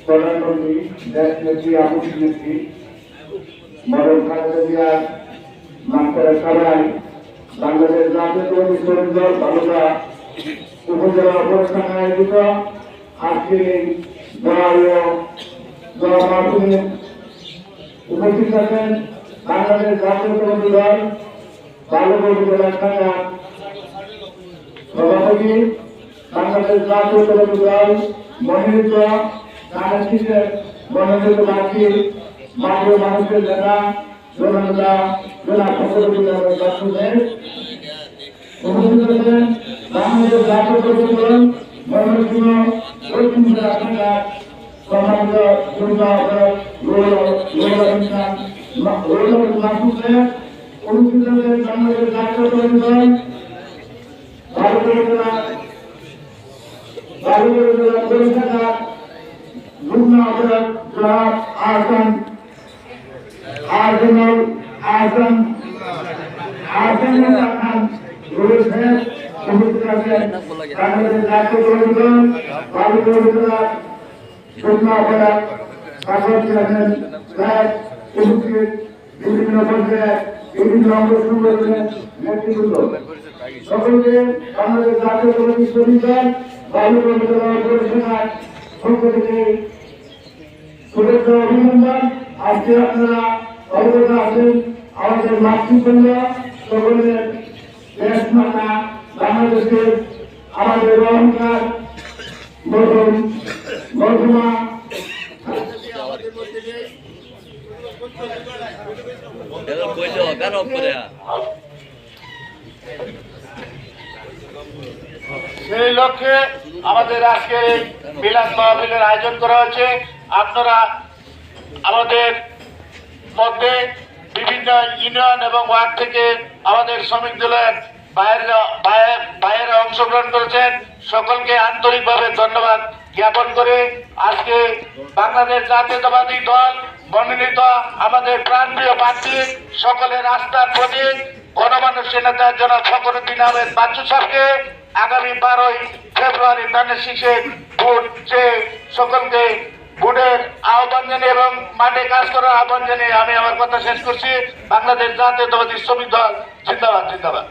প্রধানমন্ত্রী দেশ নেত্রী আপসী নেত্রী মডেল খালেদা জিয়া মাস্টারের সভায় বাংলাদেশ জাতীয়তাবাদী শ্রমিক দল বালুকা উপজেলা অপরেশন আয়োজিত আজকের এই মাহফিলে উপস্থিত আছেন বাংলাদেশ জাতীয়তাবাদী দল বালুকা উপজেলা শাখার সভাপতি, বাংলাদেশ জাতীয়তাবাদী দল মনোনীত রাজনীতির মনোনীত প্রার্থী মাননীয় মানুষের নেতা জনতা জেলা ফখরুদ্দিন উপস্থিত আছেন বাংলাদেশ জাতীয়তাবাদী দল মনোনীত দক্ষিণ জেলা শাখার সম্মানিত অনুষ্ঠিত আছেন বাংলাদেশ জাতীয়তাবাদী দল বালুকা পরিষদা যুগ্ম আহ্বায়ক জনাব আহসানুল্লাহ খান রয়েছেন। উপস্থিত আছেন বাংলাদেশ জাতীয়তাবাদী দল বালুকা উপজেলা যুগ্ম আহ্বায়ক পাশাপাশি আছেন উপস্থিত বিভিন্ন পর্যায়ে বিভিন্ন অঙ্গ সংগঠনের নেতৃবৃন্দ। সকলকে বাংলাদেশ জাতীয়তাবাদী শ্রমিক দল বালুকা উপজেলা পরিষদের পক্ষ থেকে শুভেচ্ছা অভিনন্দন। আজকে আপনারা অবগত আছেন আমাদের মাতৃবৃন্দ সকলের দেশ মাতা বাংলাদেশের আমাদের অহংকার মধ্যমা সেই লক্ষ্যে আমাদের আজকে মিলাদ মাহফিলের আয়োজন করা হয়েছে। আপনারা আমাদের মধ্যে বিভিন্ন ইউনিয়ন এবং ওয়ার্ড থেকে আমাদের শ্রমিক দলের বাইরে অংশগ্রহণ করেছেন। সকলকে আন্তরিকভাবে ধন্যবাদ জ্ঞাপন করে আজকে বাংলাদেশ জাতীয়তাবাদী দল মনোনীত আমাদের প্রাণপ্রিয় প্রার্থী সকলের আস্থার প্রতীক গণমানুষের নেতা জনাব ফখরুদ্দিন আহমেদ বাচ্চু সাহেবকে আগামী 12ই ফেব্রুয়ারি ধানের শীষে ভোট চেয়ে সকলকে ভোটের আহ্বান জানিয়ে এবং মাঠে কাজ করার আহ্বান জানিয়ে আমি আমার কথা শেষ করছি। বাংলাদেশ জাতীয়তাবাদী শ্রমিক দল জিন্দাবাদ জিন্দাবাদ।